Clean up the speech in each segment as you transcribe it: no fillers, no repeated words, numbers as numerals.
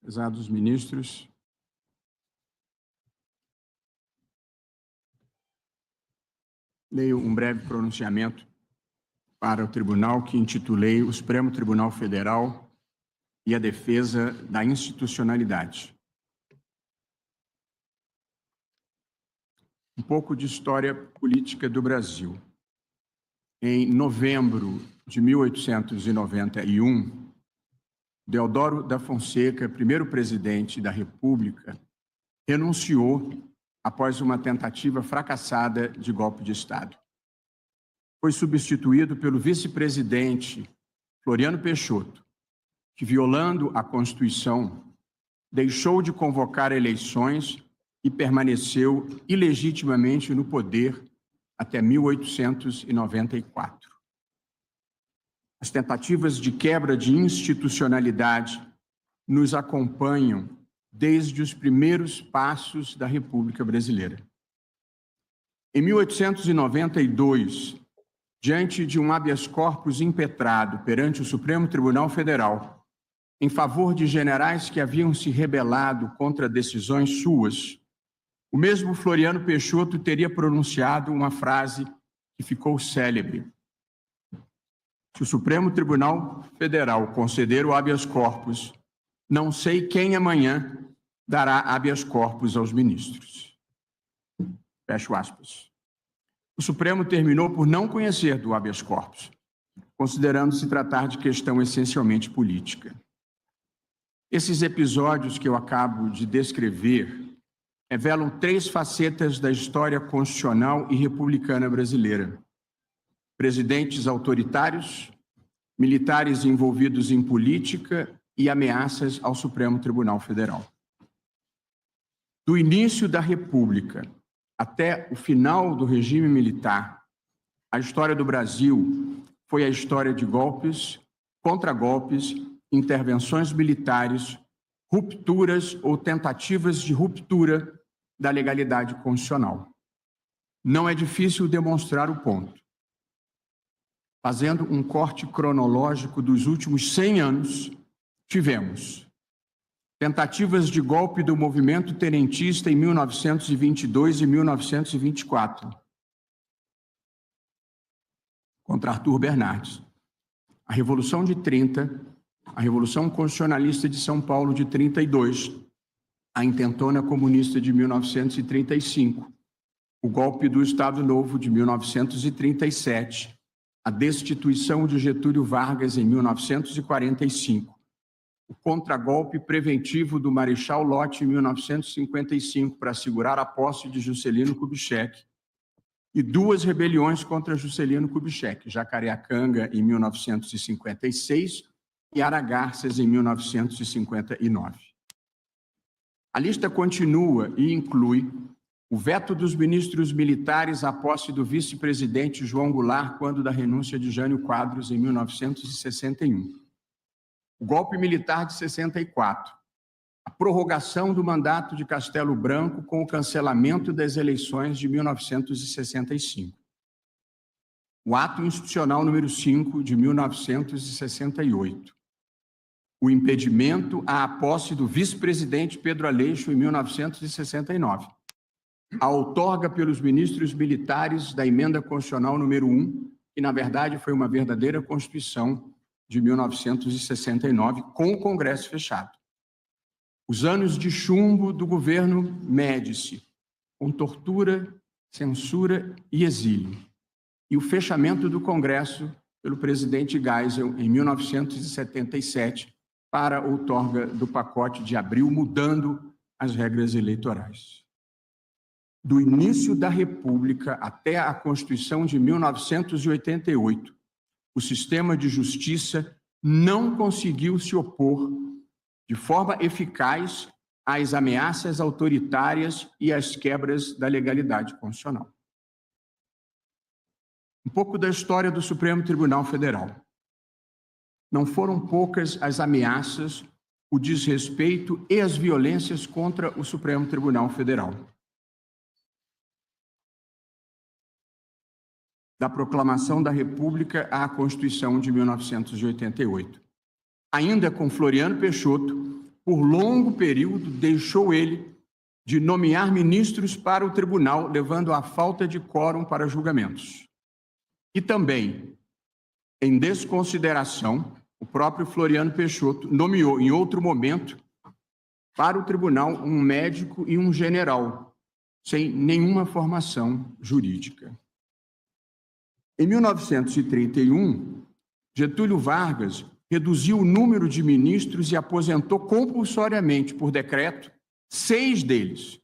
Prezados ministros, leio um breve pronunciamento para o tribunal que intitulei o Supremo Tribunal Federal e a defesa da institucionalidade. Um pouco de história política do Brasil. Em novembro de 1891, Deodoro da Fonseca, primeiro presidente da República, renunciou após uma tentativa fracassada de golpe de Estado. Foi substituído pelo vice-presidente Floriano Peixoto, que, violando a Constituição, deixou de convocar eleições e permaneceu ilegitimamente no poder até 1894. As tentativas de quebra de institucionalidade nos acompanham desde os primeiros passos da República Brasileira. Em 1892, diante de um habeas corpus impetrado perante o Supremo Tribunal Federal, em favor de generais que haviam se rebelado contra decisões suas, o mesmo Floriano Peixoto teria pronunciado uma frase que ficou célebre: se o Supremo Tribunal Federal conceder o habeas corpus, não sei quem amanhã dará habeas corpus aos ministros. Fecho aspas. O Supremo terminou por não conhecer do habeas corpus, considerando se tratar de questão essencialmente política. Esses episódios que eu acabo de descrever revelam três facetas da história constitucional e republicana brasileira: presidentes autoritários, militares envolvidos em política e ameaças ao Supremo Tribunal Federal. Do início da República até o final do regime militar, a história do Brasil foi a história de golpes, contragolpes, intervenções militares, rupturas ou tentativas de ruptura da legalidade constitucional. Não é difícil demonstrar o ponto. Fazendo um corte cronológico dos últimos 100 anos, tivemos tentativas de golpe do movimento tenentista em 1922 e 1924, contra Arthur Bernardes. A Revolução de 30, a Revolução Constitucionalista de São Paulo de 32, a Intentona Comunista de 1935, o golpe do Estado Novo de 1937, a destituição de Getúlio Vargas em 1945, o contragolpe preventivo do Marechal Lott em 1955 para assegurar a posse de Juscelino Kubitschek e duas rebeliões contra Juscelino Kubitschek, Jacareacanga em 1956 e Aragarças em 1959. A lista continua e inclui o veto dos ministros militares à posse do vice-presidente João Goulart quando da renúncia de Jânio Quadros em 1961. O golpe militar de 64. A prorrogação do mandato de Castelo Branco com o cancelamento das eleições de 1965. O ato institucional número 5 de 1968. O impedimento à posse do vice-presidente Pedro Aleixo em 1969. A outorga pelos ministros militares da emenda constitucional número 1, que na verdade foi uma verdadeira Constituição de 1969, com o Congresso fechado. Os anos de chumbo do governo Médici, com tortura, censura e exílio. E o fechamento do Congresso pelo presidente Geisel em 1977 para a outorga do pacote de abril, mudando as regras eleitorais. Do início da República até a Constituição de 1988, o sistema de justiça não conseguiu se opor de forma eficaz às ameaças autoritárias e às quebras da legalidade constitucional. Um pouco da história do Supremo Tribunal Federal. Não foram poucas as ameaças, o desrespeito e as violências contra o Supremo Tribunal Federal. Da proclamação da República à Constituição de 1988. Ainda com Floriano Peixoto, por longo período, deixou ele de nomear ministros para o tribunal, levando à falta de quórum para julgamentos. E também, em desconsideração, o próprio Floriano Peixoto nomeou, em outro momento, para o tribunal um médico e um general, sem nenhuma formação jurídica. Em 1931, Getúlio Vargas reduziu o número de ministros e aposentou compulsoriamente, por decreto, 6 deles,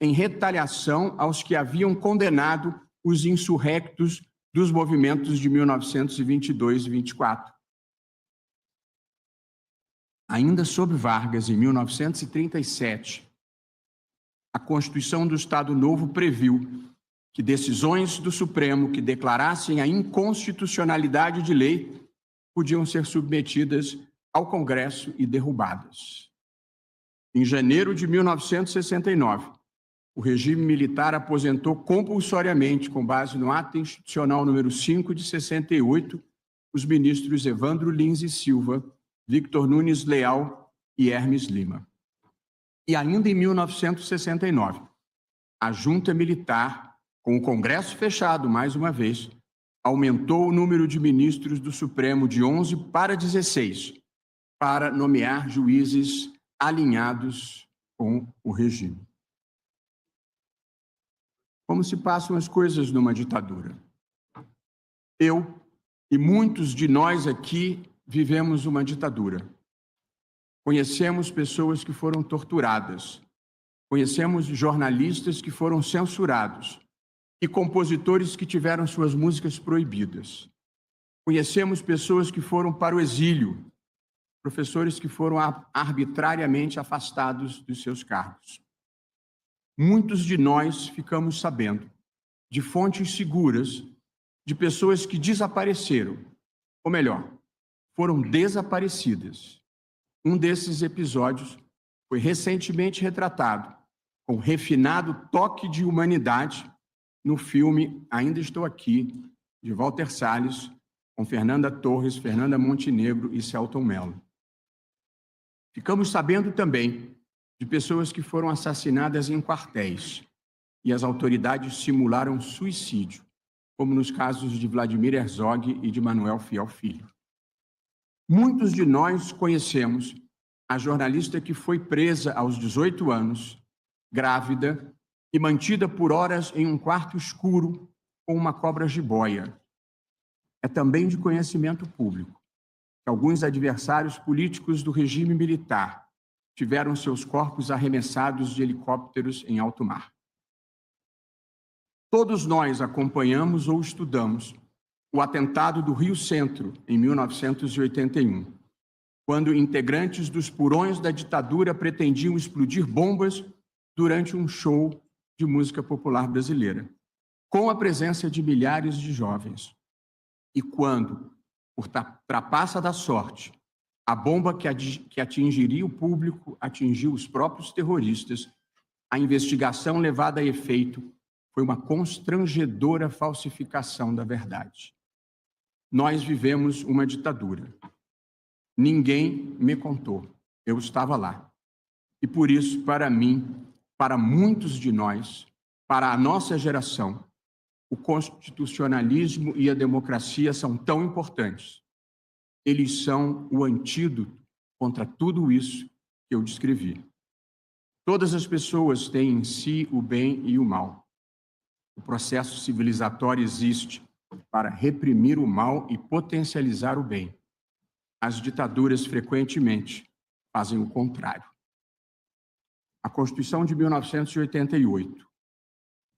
em retaliação aos que haviam condenado os insurrectos dos movimentos de 1922 e 24. Ainda sob Vargas, em 1937, a Constituição do Estado Novo previu que decisões do Supremo que declarassem a inconstitucionalidade de lei podiam ser submetidas ao Congresso e derrubadas. Em janeiro de 1969, o regime militar aposentou compulsoriamente, com base no Ato Institucional número 5 de 68, os ministros Evandro Lins e Silva, Victor Nunes Leal e Hermes Lima. E ainda em 1969, a junta militar, com o Congresso fechado mais uma vez, aumentou o número de ministros do Supremo de 11 para 16, para nomear juízes alinhados com o regime. Como se passam as coisas numa ditadura? Eu e muitos de nós aqui vivemos uma ditadura. Conhecemos pessoas que foram torturadas, conhecemos jornalistas que foram censurados e compositores que tiveram suas músicas proibidas. Conhecemos pessoas que foram para o exílio, professores que foram arbitrariamente afastados dos seus cargos. Muitos de nós ficamos sabendo de fontes seguras de pessoas que desapareceram, ou melhor, foram desaparecidas. Um desses episódios foi recentemente retratado com refinado toque de humanidade no filme Ainda Estou Aqui, de Walter Salles, com Fernanda Torres, Fernanda Montenegro e Selton Mello. Ficamos sabendo também de pessoas que foram assassinadas em quartéis e as autoridades simularam suicídio, como nos casos de Vladimir Herzog e de Manuel Fiel Filho. Muitos de nós conhecemos a jornalista que foi presa aos 18 anos, grávida e mantida por horas em um quarto escuro com uma cobra jiboia. É também de conhecimento público que alguns adversários políticos do regime militar tiveram seus corpos arremessados de helicópteros em alto mar. Todos nós acompanhamos ou estudamos o atentado do Rio Centro, em 1981, quando integrantes dos purões da ditadura pretendiam explodir bombas durante um show de música popular brasileira, com a presença de milhares de jovens. E quando, por trapaça da sorte, a bomba que atingiria o público atingiu os próprios terroristas, a investigação levada a efeito foi uma constrangedora falsificação da verdade. Nós vivemos uma ditadura. Ninguém me contou. Eu estava lá. E por isso, para mim, para muitos de nós, para a nossa geração, o constitucionalismo e a democracia são tão importantes. Eles são o antídoto contra tudo isso que eu descrevi. Todas as pessoas têm em si o bem e o mal. O processo civilizatório existe para reprimir o mal e potencializar o bem. As ditaduras frequentemente fazem o contrário. A Constituição de 1988.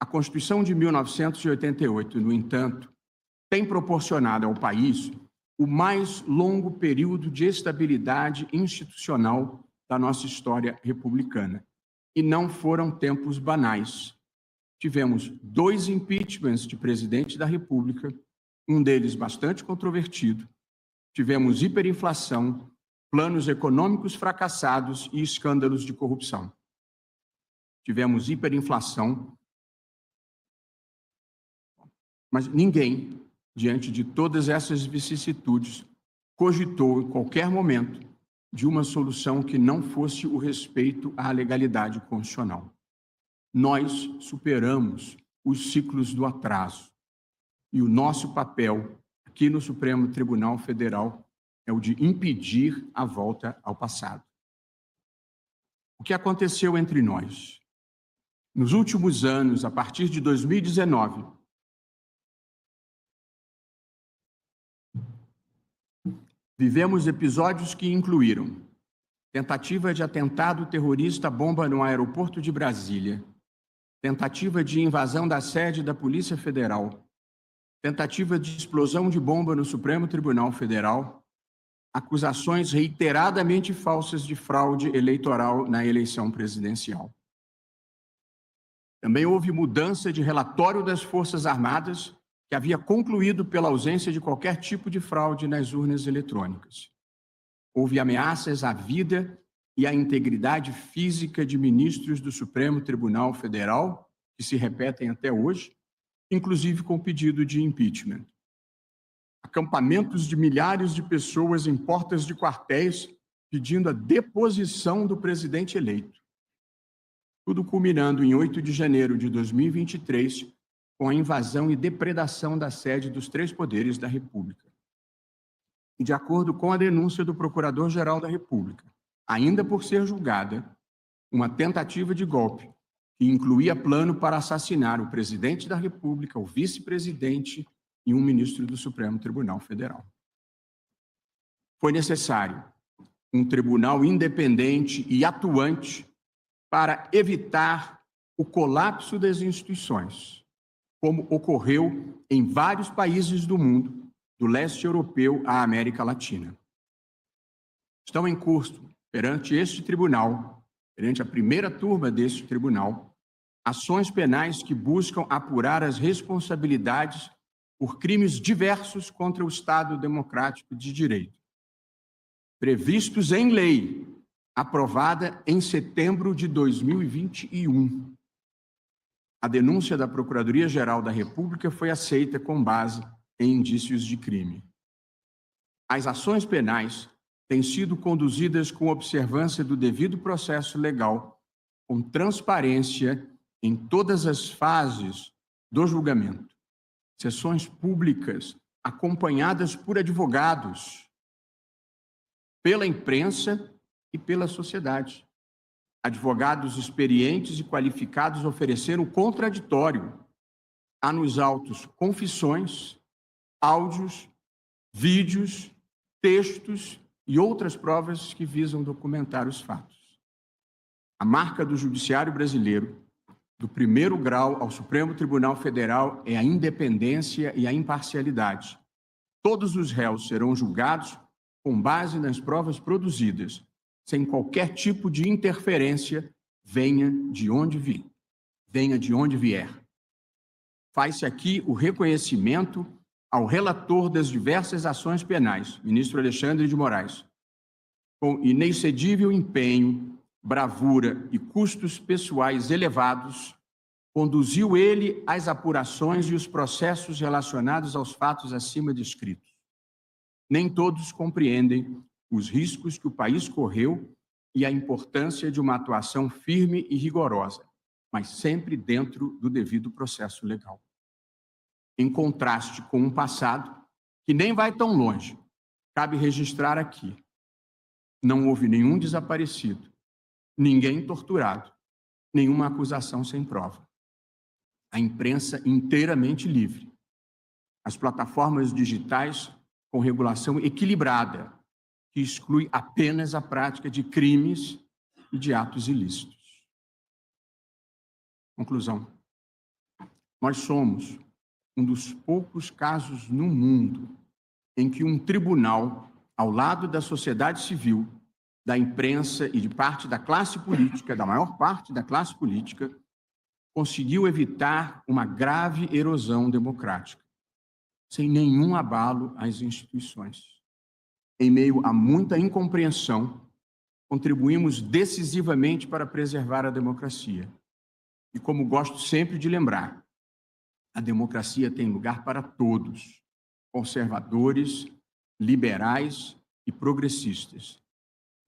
A Constituição de 1988, no entanto, tem proporcionado ao país o mais longo período de estabilidade institucional da nossa história republicana. E não foram tempos banais. Tivemos 2 impeachments de presidente da República, um deles bastante controvertido. Tivemos hiperinflação, planos econômicos fracassados e escândalos de corrupção. Tivemos hiperinflação, mas ninguém, diante de todas essas vicissitudes, cogitou em qualquer momento de uma solução que não fosse o respeito à legalidade constitucional. Nós superamos os ciclos do atraso e o nosso papel aqui no Supremo Tribunal Federal é o de impedir a volta ao passado. O que aconteceu entre nós? Nos últimos anos, a partir de 2019, vivemos episódios que incluíram tentativa de atentado terrorista bomba no aeroporto de Brasília, tentativa de invasão da sede da Polícia Federal, tentativa de explosão de bomba no Supremo Tribunal Federal, acusações reiteradamente falsas de fraude eleitoral na eleição presidencial. Também houve mudança de relatório das Forças Armadas, que havia concluído pela ausência de qualquer tipo de fraude nas urnas eletrônicas. Houve ameaças à vida e à integridade física de ministros do Supremo Tribunal Federal, que se repetem até hoje, inclusive com pedido de impeachment. Acampamentos de milhares de pessoas em portas de quartéis pedindo a deposição do presidente eleito. Tudo culminando em 8 de janeiro de 2023, com a invasão e depredação da sede dos 3 poderes da República. E de acordo com a denúncia do Procurador-Geral da República, ainda por ser julgada, uma tentativa de golpe que incluía plano para assassinar o presidente da República, o vice-presidente e um ministro do Supremo Tribunal Federal. Foi necessário um tribunal independente e atuante para evitar o colapso das instituições, como ocorreu em vários países do mundo, do leste europeu à América Latina. Estão em curso, perante este tribunal, perante a primeira turma deste tribunal, ações penais que buscam apurar as responsabilidades por crimes diversos contra o Estado Democrático de Direito, previstos em lei, aprovada em setembro de 2021. A denúncia da Procuradoria-Geral da República foi aceita com base em indícios de crime. As ações penais têm sido conduzidas com observância do devido processo legal, com transparência em todas as fases do julgamento. Sessões públicas acompanhadas por advogados, pela imprensa e pela sociedade. Advogados experientes e qualificados ofereceram contraditório. Há nos autos confissões, áudios, vídeos, textos e outras provas que visam documentar os fatos. A marca do Judiciário brasileiro, do primeiro grau ao Supremo Tribunal Federal, é a independência e a imparcialidade. Todos os réus serão julgados com base nas provas produzidas, sem qualquer tipo de interferência, venha de onde vier. Faz-se aqui o reconhecimento ao relator das diversas ações penais, ministro Alexandre de Moraes, com inexcedível empenho, bravura e custos pessoais elevados, conduziu ele as apurações e os processos relacionados aos fatos acima descritos. Nem todos compreendem os riscos que o país correu e a importância de uma atuação firme e rigorosa, mas sempre dentro do devido processo legal. Em contraste com um passado que nem vai tão longe, cabe registrar aqui: não houve nenhum desaparecido, ninguém torturado, nenhuma acusação sem prova. A imprensa inteiramente livre. As plataformas digitais com regulação equilibrada, que exclui apenas a prática de crimes e de atos ilícitos. Conclusão. Nós somos um dos poucos casos no mundo em que um tribunal, ao lado da sociedade civil, da imprensa e de parte da classe política, da maior parte da classe política, conseguiu evitar uma grave erosão democrática, sem nenhum abalo às instituições. Em meio a muita incompreensão, contribuímos decisivamente para preservar a democracia. E como gosto sempre de lembrar, a democracia tem lugar para todos, conservadores, liberais e progressistas.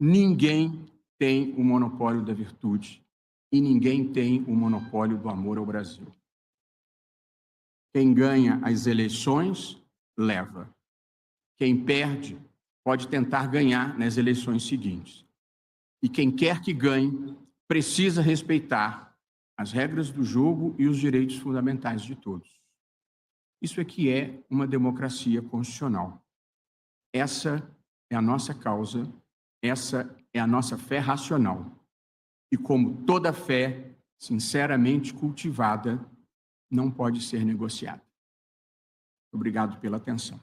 Ninguém tem o monopólio da virtude e ninguém tem o monopólio do amor ao Brasil. Quem ganha as eleições, leva. Quem perde, pode tentar ganhar nas eleições seguintes. E quem quer que ganhe, precisa respeitar as regras do jogo e os direitos fundamentais de todos. Isso aqui é uma democracia constitucional. Essa é a nossa causa, essa é a nossa fé racional. E como toda fé sinceramente cultivada, não pode ser negociada. Obrigado pela atenção.